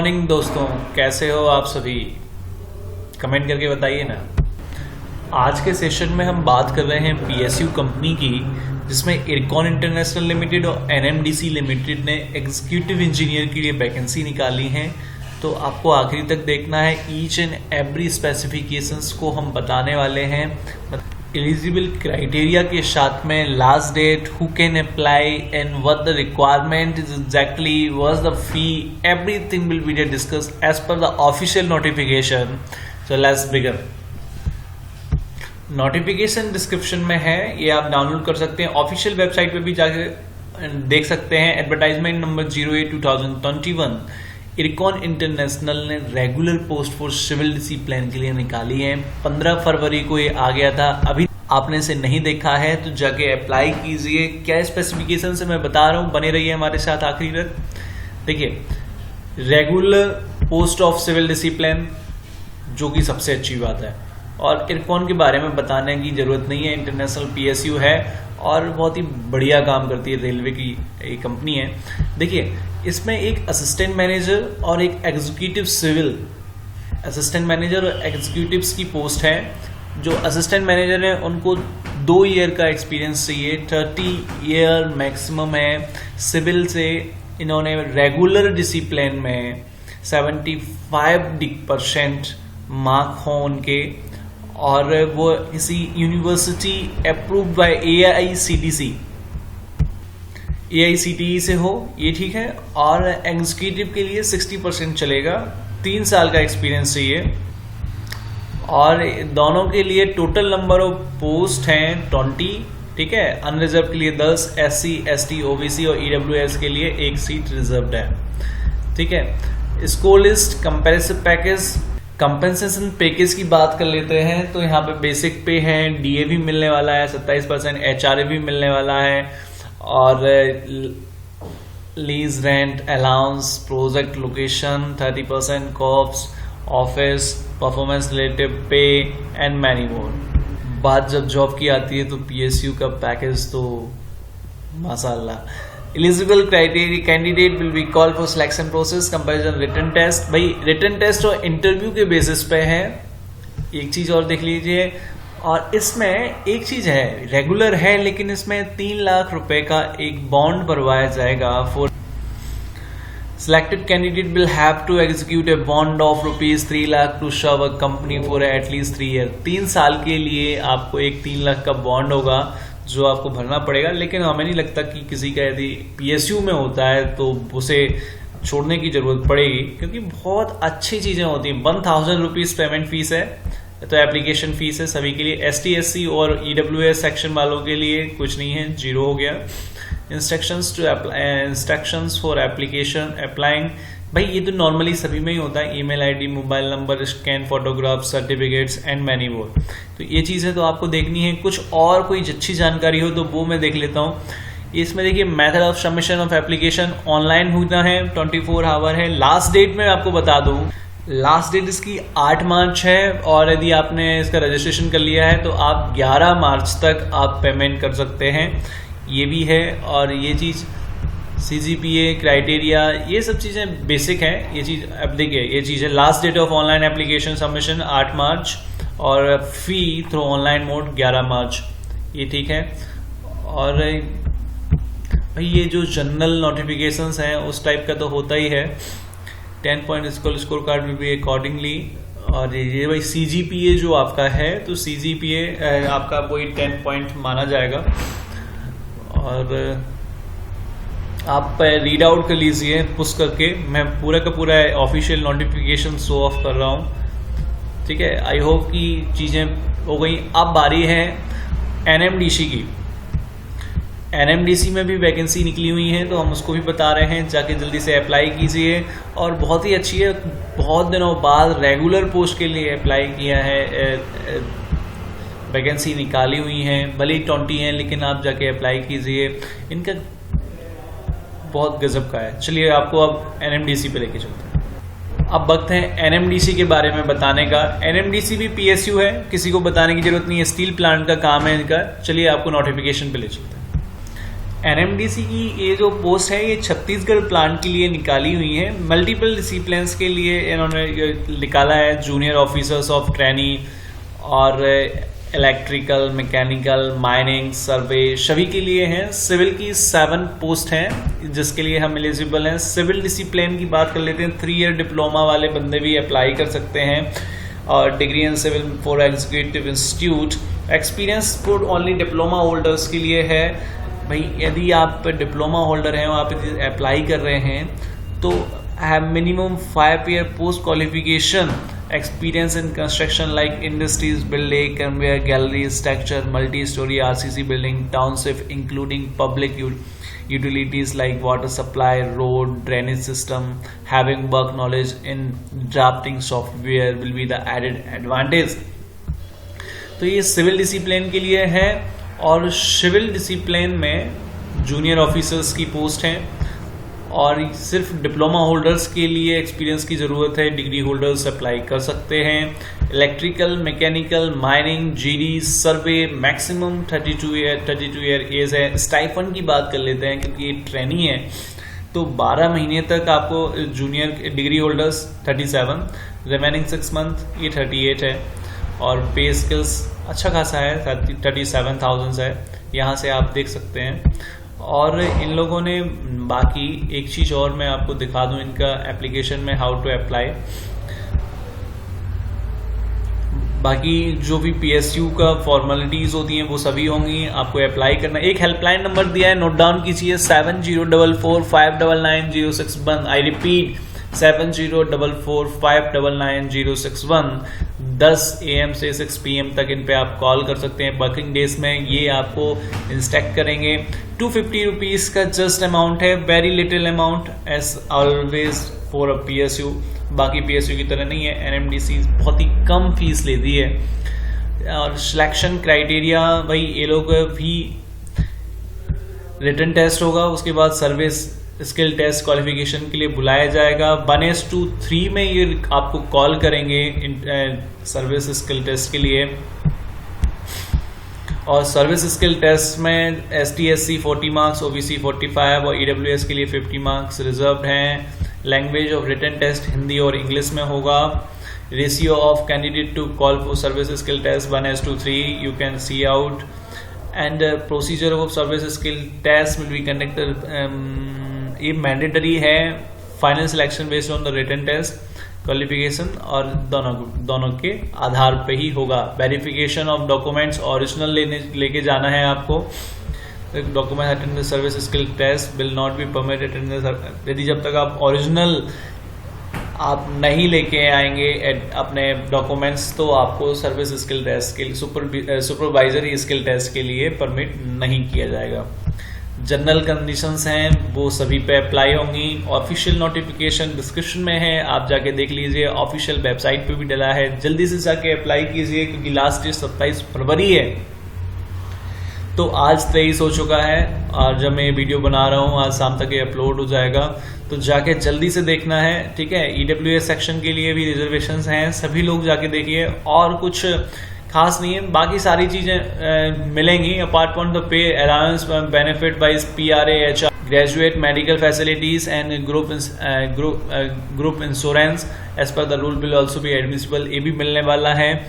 Morning दोस्तों, कैसे हो आप सभी? कमेंट करके बताइए ना। आज के सेशन में हम बात कर रहे हैं पीएसयू कंपनी की, जिसमें इरकॉन इंटरनेशनल लिमिटेड और एनएमडीसी लिमिटेड ने एग्जीक्यूटिव इंजीनियर के लिए वैकेंसी निकाली है। तो आपको आखिरी तक देखना है। ईच एंड एवरी स्पेसिफिकेशंस को हम बताने वाले हैं। एलिजिबल क्राइटेरिया के साथ में last date, who can apply and what the requirement is exactly, what's the fee, everything will be discuss as per the official notification. So let's begin. Notification description में है, ये आप डाउनलोड कर सकते हैं। ऑफिशियल वेबसाइट पे भी जाके देख सकते हैं। एडवर्टाइजमेंट नंबर 08/2021 इरकॉन इंटरनेशनल ने regular post for civil discipline के लिए निकाली है। 15 फरवरी को ये आ गया था। अभी आपने इसे नहीं देखा है तो जाके अप्लाई कीजिए। क्या स्पेसिफिकेशन से मैं बता रहा हूँ, बने रहिए हमारे साथ आखिरी तक। देखिए, regular post of civil discipline, जो कि सबसे अच्छी बात है, और इरकॉन के बारे में बताने की जरूरत नहीं है। इंटरनेशनल पीएसयू है और बहुत ही बढ़िया काम करती है, रेलवे की एक कंपनी है। देखिए, इसमें एक असिस्टेंट मैनेजर और एक एग्जीक्यूटिव सिविल, असिस्टेंट मैनेजर और एग्जीक्यूटिव्स की पोस्ट है। जो असिस्टेंट मैनेजर है उनको 2 ईयर का एक्सपीरियंस चाहिए, 30 ईयर मैक्सिमम है। सिविल से इन्होंने रेगुलर डिसिप्लिन में 75% मार्क हो उनके, और वो किसी यूनिवर्सिटी अप्रूव्ड बाय AICTE से हो, ये ठीक है। और एग्जीक्यूटिव के लिए 60% चलेगा, 3 साल का एक्सपीरियंस चाहिए। और दोनों के लिए टोटल नंबर ऑफ पोस्ट हैं 20, ठीक है। अनरिजर्व के लिए 10, SC, ST, OBC और EWS के लिए 1 सीट रिजर्व्ड है, ठीक है। Score list, comparative package, compensation package की बात कर लेते हैं। तो यहाँ पे बेसिक पे है, DA भी मिलने वाला है 27%, HRA भी मिलने वाला है, और lease rent allowance, project location 30%, cops, office, performance related pay and many more. बात जब जॉब की आती है तो पीएसयू का पैकेज तो माशाल्लाह। Eligible criteria candidate will be call for selection process, comparison written test. भाई रिटन टेस्ट और इंटरव्यू के बेसिस पे है। एक चीज और देख लीजिए, और इसमें एक चीज है, रेगुलर है लेकिन इसमें 3 लाख रुपए का एक बॉन्ड भरवाया जाएगा। For selected candidate will have to execute a bond of ₹3 lakh to serve a company for at least 3 year. 3 साल के लिए आपको एक 3 लाख का बॉन्ड होगा जो आपको भरना पड़ेगा। लेकिन हमें नहीं लगता कि किसी का यदि पीएसयू में होता है तो उसे छोड़ने की जरूरत पड़ेगी, क्योंकि बहुत अच्छी चीजें होती हैं। 1000 रुपीज पेमेंट फीस है, तो एप्लीकेशन फीस है सभी के लिए। ST, SC और EWS सेक्शन वालों के लिए कुछ नहीं है, 0 हो गया। इंस्ट्रक्शंस फॉर एप्लीकेशन अप्लाइंग, भाई ये तो नॉर्मली सभी में ही होता है। Email ID, mobile number, scan photograph, certificates and many मोर। तो ये चीजें तो आपको देखनी है। कुछ और कोई अच्छी जानकारी हो तो वो मैं देख लेता हूँ। इसमें देखिए, method of submission of application online होना है, 24 आवर है। लास्ट डेट में आपको बता दूं, लास्ट डेट इसकी 8 मार्च है, और यदि आपने इसका रजिस्ट्रेशन कर लिया है तो आप 11 मार्च तक आप पेमेंट कर सकते हैं, ये भी है। और ये चीज़ CGPA क्राइटेरिया, ये सब चीज़ें बेसिक हैं। ये चीज़ अब देखिए, ये चीज़ है। Last date of online application submission 8 March, और fee through online mode 11 March, ये ठीक है। और भाई ये जो जनरल नोटिफिकेशंस हैं उस टाइप का तो होता ही है। 10 point score card will be accordingly. और ये भाई CGPA जो आपका है, तो CGPA आपका वही 10 पॉइंट माना जाएगा। और आप रीड आउट कर लीजिए पुश करके, मैं पूरा का पूरा ऑफिशियल नोटिफिकेशन शो ऑफ कर रहा हूँ, ठीक है। आई होप कि चीज़ें हो गई। अब बारी है NMDC की। NMDC में भी वैकेंसी निकली हुई है, तो हम उसको भी बता रहे हैं, जाके जल्दी से अप्लाई कीजिए। और बहुत ही अच्छी है, बहुत दिनों बाद रेगुलर पोस्ट के लिए अप्लाई किया है, वैकेंसी निकाली हुई हैं। भले ही 20 हैं, लेकिन आप जाके अप्लाई कीजिए, इनका बहुत गजब का है। चलिए आपको अब NMDC पे लेके चलते हैं। अब वक्त है NMDC के बारे में बताने का। NMDC भी PSU है, किसी को बताने की जरूरत नहीं है, स्टील प्लांट का काम है इनका। चलिए आपको नोटिफिकेशन पे ले चलते हैं। एनएमडीसी की ये जो पोस्ट है ये छत्तीसगढ़ प्लांट के लिए निकाली हुई है। मल्टीपल डिसिप्लिन्स के लिए इन्होंने निकाला है, जूनियर ऑफिसर्स ऑफ ट्रेनी और इलेक्ट्रिकल, मैकेनिकल, माइनिंग, सर्वे सभी के लिए हैं। सिविल की 7 पोस्ट हैं जिसके लिए हम एलिजिबल हैं। सिविल डिसिप्लिन की बात कर लेते हैं, 3 ईयर डिप्लोमा वाले बंदे भी अप्लाई कर सकते हैं और degree in civil for executive institute. Experience for only diploma holders के लिए है। भाई यदि आप डिप्लोमा होल्डर हैं और आप अप्लाई कर रहे हैं तो have minimum 5 year post qualification experience in construction like industries, building, conveyor, galleries, structure, multi-story RCC building, township including public utilities like water supply, road, drainage system, having work knowledge in drafting software will be the added advantage। तो ये civil discipline के लिए है। और civil discipline में junior officers की post है और सिर्फ डिप्लोमा होल्डर्स के लिए एक्सपीरियंस की ज़रूरत है। डिग्री होल्डर्स अप्लाई कर सकते हैं। इलेक्ट्रिकल, मैकेनिकल, माइनिंग, जीडी, सर्वे मैक्सिमम 32 ईयर एज है। स्टाइफंड की बात कर लेते हैं क्योंकि ये ट्रेनी है तो 12 महीने तक आपको junior degree holders 37, remaining 6 month ये 38 है। और पे स्किल्स अच्छा खासा है, 37,000 है, यहाँ से आप देख सकते हैं। और इन लोगों ने बाकी एक चीज़ और मैं आपको दिखा दूं इनका एप्लीकेशन में हाउ टू अप्लाई। बाकी जो भी पीएसयू का फॉर्मेलिटीज़ होती हैं वो सभी होंगी, आपको अप्लाई करना। एक हेल्पलाइन नंबर दिया है, नोट डाउन कीजिए, 7044599061। I repeat 7044599061। 10 AM से 6 PM तक इन पे आप कॉल कर सकते हैं। वर्किंग डेज में ये आपको इंस्ट्रक्ट करेंगे। 250 रुपीज़ का जस्ट अमाउंट है, very little amount as always for a PSU। बाकी PSU की तरह नहीं है, NMDC बहुत ही कम फीस लेती है। और सिलेक्शन क्राइटेरिया भाई ये लोग भी रिटन टेस्ट होगा, उसके बाद सर्विस स्किल टेस्ट क्वालिफिकेशन के लिए बुलाया जाएगा। 1:3 में ये आपको कॉल करेंगे सर्विस स्किल टेस्ट के लिए। और सर्विस स्किल टेस्ट में ST/SC 40 मार्क्स, OBC 45 और EWS के लिए 50 मार्क्स रिजर्व्ड हैं। Language of written test Hindi और इंग्लिश में होगा। Ratio of candidate to call for service skill test 1:3 you can see out. And procedure of service skill test will be conducted, ये mandatory है। Final selection based on the written test qualification और दोनों के आधार पे ही होगा। Verification of documents original लेके जाना है आपको। Document attend service skill test will not be permitted. यदि जब तक आप ओरिजिनल आप नहीं लेके आएंगे अपने डॉक्यूमेंट्स तो आपको सर्विस स्किल टेस्ट के लिए सुपरवाइजरी स्किल टेस्ट के लिए परमिट नहीं किया जाएगा। जनरल कंडीशंस हैं वो सभी पे अप्लाई होंगी। ऑफिशियल नोटिफिकेशन डिस्क्रिप्शन में है, आप जाके देख लीजिए। ऑफिशियल वेबसाइट पे भी डला है, जल्दी से जाके अप्लाई कीजिए क्योंकि लास्ट डेट 27 फरवरी है। तो आज 23 हो चुका है और जब मैं ये वीडियो बना रहा हूँ आज शाम तक ये अपलोड हो जाएगा, तो जाके जल्दी से देखना है, ठीक है। EWS सेक्शन के लिए भी रिजर्वेशंस हैं, सभी लोग जाके देखिए। और कुछ खास नहीं है, बाकी सारी चीज़ें मिलेंगी apart from the pay, allowance, benefit wise PRA, HR, graduate medical facilities and group insurance as per the rule will also be admissible, ये भी मिलने वाला है।